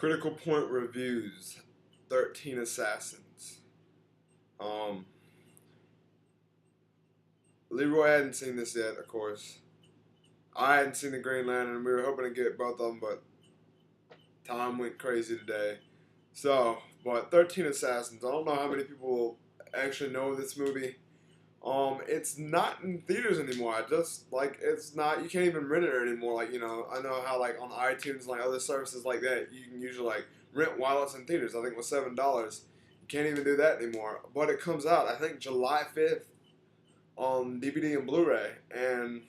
Critical Point reviews 13 Assassins. Um, Leroy hadn't seen this yet, of course. I hadn't seen the Green Lantern. We were hoping to get both of them, but time went crazy today. So, but 13 Assassins. I don't know how many people actually know this movie. It's not in theaters anymore. I just like it's not. You can't even rent it anymore. Like I know how like on iTunes and like other services like that, you can usually like rent while it's in theaters. I think it was $7. You can't even do that anymore. But it comes out I think July 5th on DVD and Blu-ray, and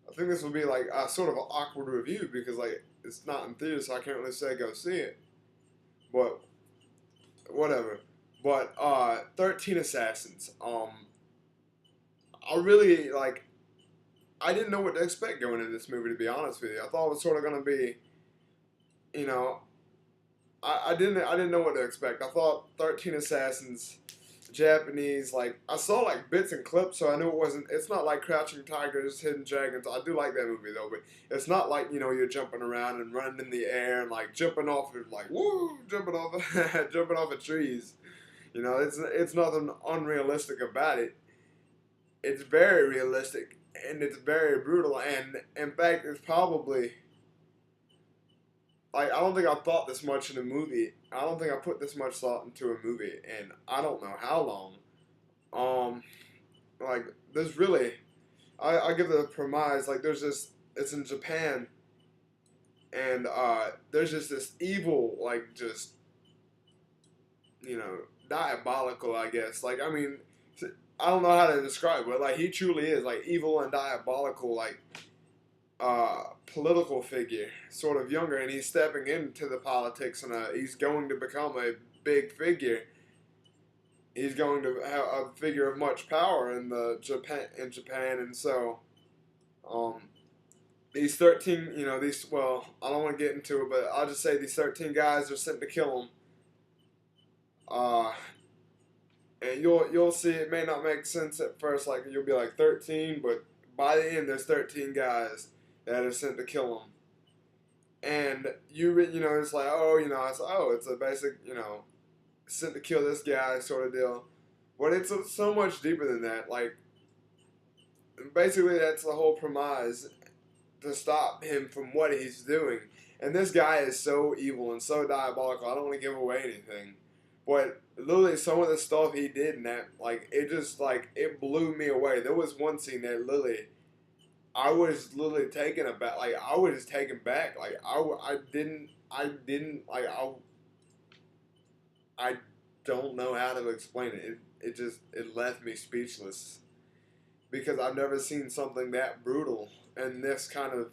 I think this will be like a sort of an awkward review because like it's not in theaters, so I can't really say go see it. But whatever. But 13 Assassins. I really like. I didn't know what to expect going into this movie. To be honest with you, I thought it was sort of gonna be, you know, I didn't know what to expect. I thought 13 Assassins, Japanese. Like I saw like bits and clips, so I knew it wasn't. It's not like Crouching Tigers, Hidden Dragons. I do like that movie though, but it's not like you're jumping around and running in the air and like jumping off of like woo, jumping off jumping off of trees. It's nothing unrealistic about it. It's very realistic and it's very brutal, and in fact it's probably like I don't think I thought this much in a movie. I don't think I put this much thought into a movie and I don't know how long. Um like there's really I give the premise like there's this it's in Japan, and there's just this evil like just diabolical, I guess. Like, I mean, I don't know how to describe it, but like he truly is like evil and diabolical, like political figure, sort of younger, and he's stepping into the politics, and he's going to become a big figure. He's going to have a figure of much power in Japan, and so um, these 13, these well, I don't want to get into it, but I'll just say these 13 guys are sent to kill him. Uh, and you'll see it may not make sense at first, like you'll be like 13, but by the end there's 13 guys that are sent to kill him, and it's like it's a basic sent to kill this guy sort of deal, but it's so much deeper than that. Like basically that's the whole premise, to stop him from what he's doing, and this guy is so evil and so diabolical. I don't want to give away anything. But literally, some of the stuff he did in that, like, it just, like, it blew me away. There was one scene that literally, I was literally taken aback. Like, I was just taken back. Like, I didn't, like, I don't know how to explain it. It left me speechless. Because I've never seen something that brutal in this kind of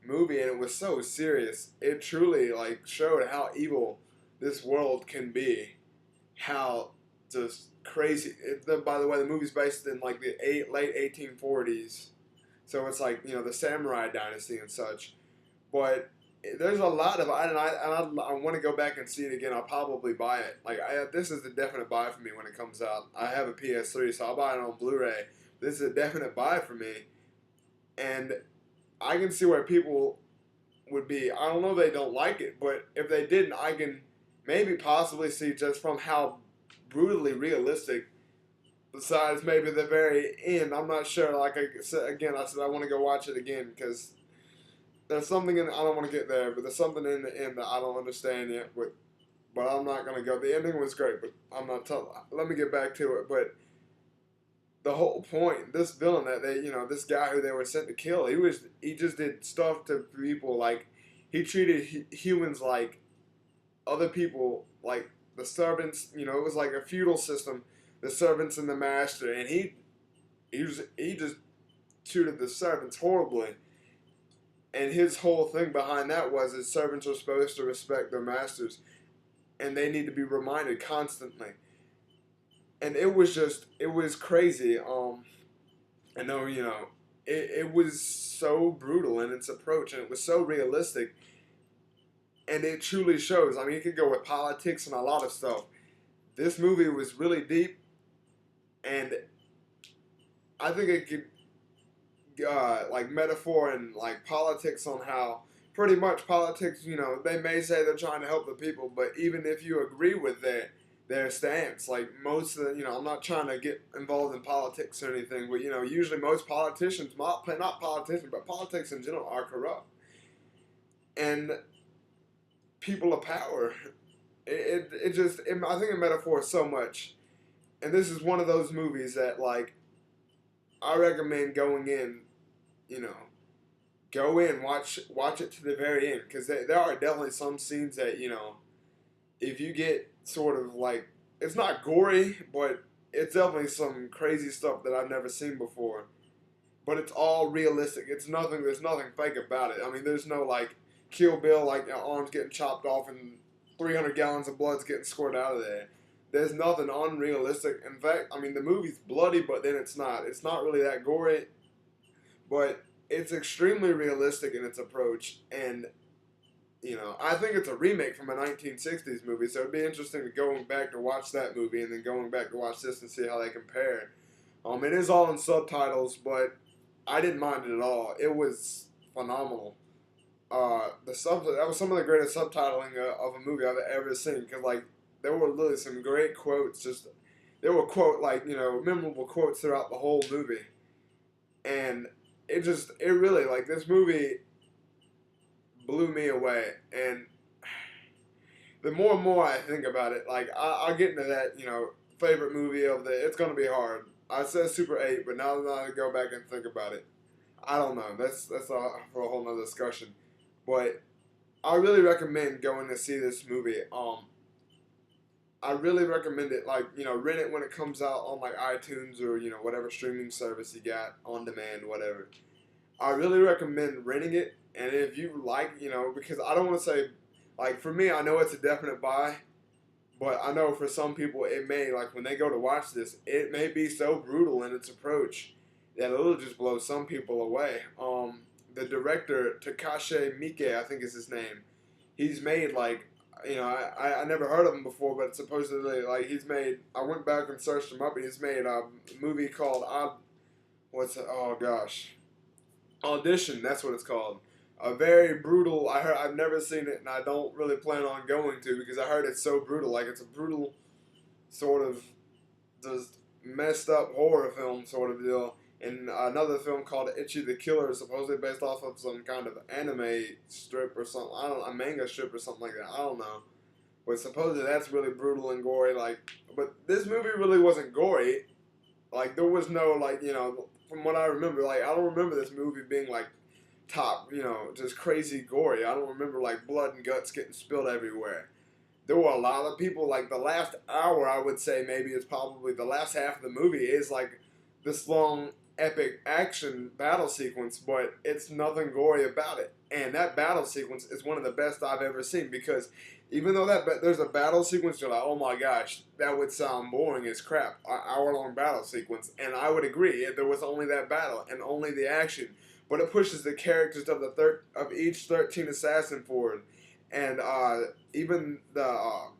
movie, and it was so serious. It truly, like, showed how evil this world can be. How just crazy. By the way, the movie's based in like the late 1840s, so it's like the samurai dynasty and such. But there's a lot of I want to go back and see it again. I'll probably buy it. Like this is a definite buy for me when it comes out. I have a PS3, so I'll buy it on Blu-ray. This is a definite buy for me, and I can see where people would be. I don't know if they don't like it, but if they didn't, I can maybe possibly see just from how brutally realistic, besides maybe the very end. I'm not sure. Like I said again, I said I want to go watch it again because there's something in. I don't want to get there, but there's something in the end that I don't understand yet. But I'm not gonna go. The ending was great, but I'm not telling. Let me get back to it. But the whole point, this villain that this guy who they were sent to kill, he just did stuff to people like he treated humans like other people, like the servants. It was like a feudal system, the servants and the master, and he just treated the servants horribly. And his whole thing behind that was his servants are supposed to respect their masters, and they need to be reminded constantly. And it was crazy. I know it was so brutal in its approach, and it was so realistic. And it truly shows. I mean, it could go with politics and a lot of stuff. This movie was really deep, and I think it could, like metaphor and like politics on how pretty much politics, they may say they're trying to help the people, but even if you agree with their stance, like most of the, I'm not trying to get involved in politics or anything, but usually most politicians, not politicians, but politics in general are corrupt. And people of power, I think it metaphors so much. And this is one of those movies that, like, I recommend going in, you know, go in, watch it to the very end, because there are definitely some scenes that if you get sort of like, it's not gory, but it's definitely some crazy stuff that I've never seen before. But it's all realistic. It's nothing. There's nothing fake about it. I mean, there's no like Kill Bill, like arms getting chopped off and 300 gallons of blood's getting squirted out of there. There's nothing unrealistic. In fact, I mean, the movie's bloody, but then it's not. It's not really that gory, but it's extremely realistic in its approach. And I think it's a remake from a 1960s movie, so it'd be interesting to going back to watch that movie and then going back to watch this and see how they compare. It is all in subtitles, but I didn't mind it at all. It was phenomenal. That was some of the greatest subtitling of a movie I've ever seen, because like there were literally some great quotes. Just there were memorable quotes throughout the whole movie, and it really, like, this movie blew me away. And the more and more I think about it, like I'll get into that favorite movie of the. It's gonna be hard. I said Super 8, but now that I go back and think about it, I don't know. That's for a whole nother discussion. But I really recommend going to see this movie. I really recommend it. Like, rent it when it comes out on like iTunes or whatever streaming service you got on demand, whatever. I really recommend renting it. And if you like, because I don't want to say, like, for me, I know it's a definite buy. But I know for some people it may, like, when they go to watch this, it may be so brutal in its approach that it'll just blow some people away. The director, Takashi Miike, I think is his name, he's made, like, I never heard of him before, but supposedly, like, I went back and searched him up, and he's made a movie called, Audition, that's what it's called. A very brutal. I've never seen it, and I don't really plan on going to, because I heard it's so brutal. Like, it's a brutal sort of just messed up horror film sort of deal. And another film called Itchy the Killer is supposedly based off of some kind of anime strip or something. I don't know, a manga strip or something like that. I don't know. But supposedly that's really brutal and gory. Like, but this movie really wasn't gory. Like, there was no, like, from what I remember, like, I don't remember this movie being like top, just crazy gory. I don't remember like blood and guts getting spilled everywhere. There were a lot of people, like the last hour, I would say maybe it's probably the last half of the movie is like this long epic action battle sequence, but it's nothing gory about it. And that battle sequence is one of the best I've ever seen, because even though there's a battle sequence, you're like, oh my gosh, that would sound boring as crap, an hour-long battle sequence. And I would agree if there was only that battle and only the action. But it pushes the characters of of each 13 assassin forward, and even the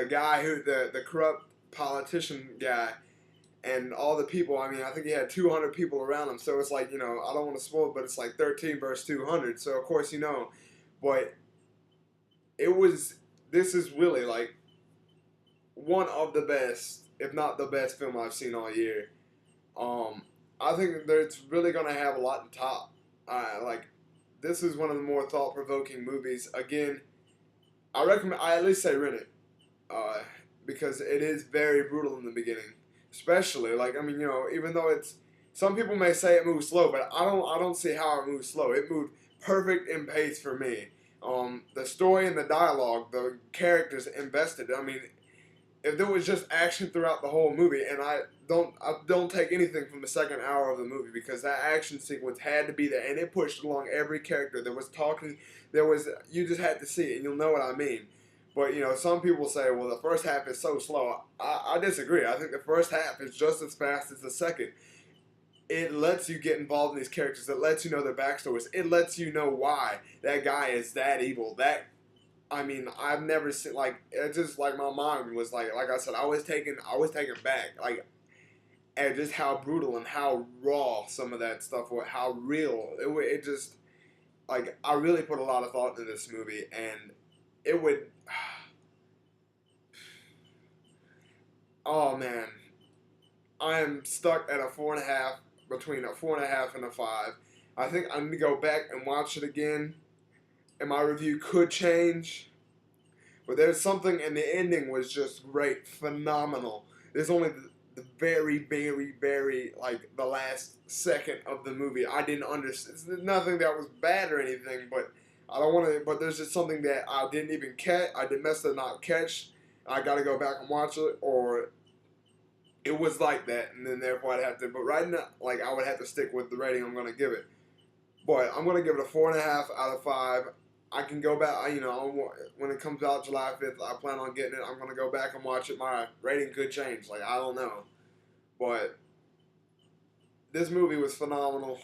guy the corrupt politician guy, and all the people. I mean, I think he had 200 people around him. So it's like, I don't want to spoil it, but it's like 13 versus 200. So of course but this is really like one of the best, if not the best film I've seen all year. I think that it's really going to have a lot to top. This is one of the more thought-provoking movies. Again, I at least say rent it, because it is very brutal in the beginning, especially, like, I mean, even though some people may say it moves slow, but I don't see how it moves slow. It moved perfect in pace for me. The story and the dialogue, the characters invested. I mean, if there was just action throughout the whole movie, and I don't take anything from the second hour of the movie, because that action sequence had to be there, and it pushed along every character. There was talking, you just had to see it, and you'll know what I mean. But some people say, well, the first half is so slow. I disagree. I think the first half is just as fast as the second. It lets you get involved in these characters. It lets you know their backstories. It lets you know why that guy is that evil. I mean, I've never seen, like, it's just like my mind was like I said, I was taken back. Like, and just how brutal and how raw some of that stuff was, how real it just, like, I really put a lot of thought into this movie, and it would, oh man, I am stuck at a 4.5, between a 4.5 and a 5. I think I need to go back and watch it again, and my review could change. But there's something, and the ending was just great, phenomenal. There's only the very, very, very, like, the last second of the movie I didn't understand. It's nothing that was bad or anything, but I don't want to. But there's just something that I didn't even catch. I did mess to not catch. I got to go back and watch it, or it was like that, and then therefore I'd have to. But right now, like, I would have to stick with the rating I'm going to give it. But I'm going to give it a 4.5 out of 5. I can go back, you know, when it comes out July 5th, I plan on getting it. I'm going to go back and watch it. My rating could change. Like, I don't know. But this movie was phenomenal.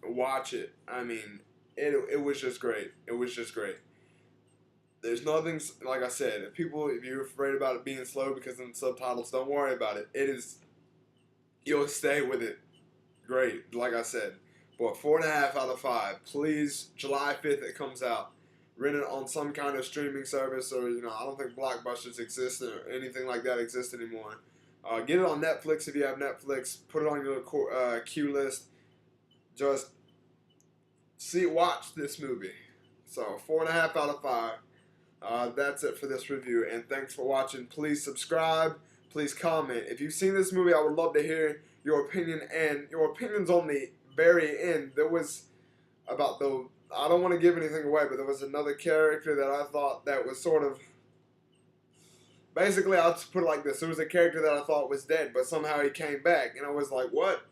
Watch it. I mean, it was just great. It was just great. There's nothing, like I said, if you're afraid about it being slow because of the subtitles, don't worry about it. It is, you'll stay with it. Great, like I said. But 4.5 out of 5. Please, July 5th it comes out. Rent it on some kind of streaming service, or, you know, I don't think Blockbusters exist or anything like that exists anymore. Get it on Netflix if you have Netflix. Put it on your queue list. Just watch this movie. So 4.5 out of 5. That's it for this review, and thanks for watching. Please subscribe. Please comment. If you've seen this movie, I would love to hear your opinion, and your opinions on the very end. There was about the, I don't want to give anything away, but there was another character that I thought that was sort of, basically I'll just put it like this. There was a character that I thought was dead, but somehow he came back, and I was like, what?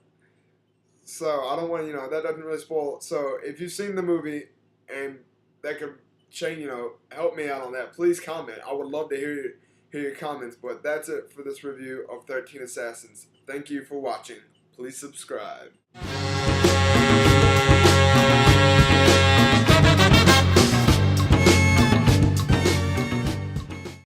So I don't want to, you know, that doesn't really spoil. So if you've seen the movie and that could change, you know, help me out on that, please comment. I would love to hear your comments. But that's it for this review of 13 Assassins. Thank you for watching. Please subscribe.